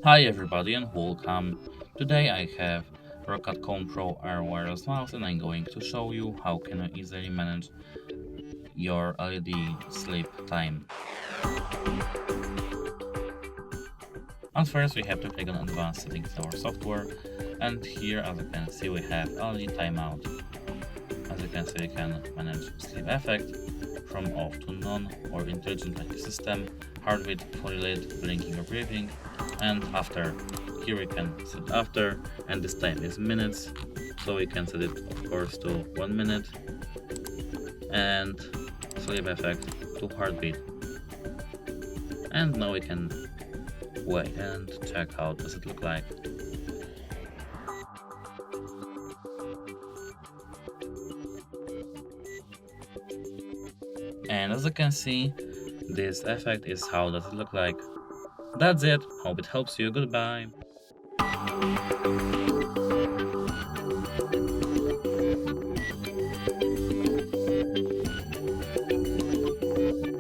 Hi everybody and welcome. Today I have ROCCAT Kone Pro Air wireless mouse and I'm going to show you how can you easily manage your LED sleep time. And first we have to click on advanced settings in our software, and here as you can see we have LED timeout. As you can see we can manage sleep effect from off to none or intelligent lighting system, heartbeat, fully lit, blinking or breathing, and after. Here we can set after, and this time is minutes, so we can set it of course to 1 minute, and sleep effect to heartbeat. And now we can wait and check how does it look like. And as you can see, this effect is how does it look like. That's it. Hope it helps you. Goodbye.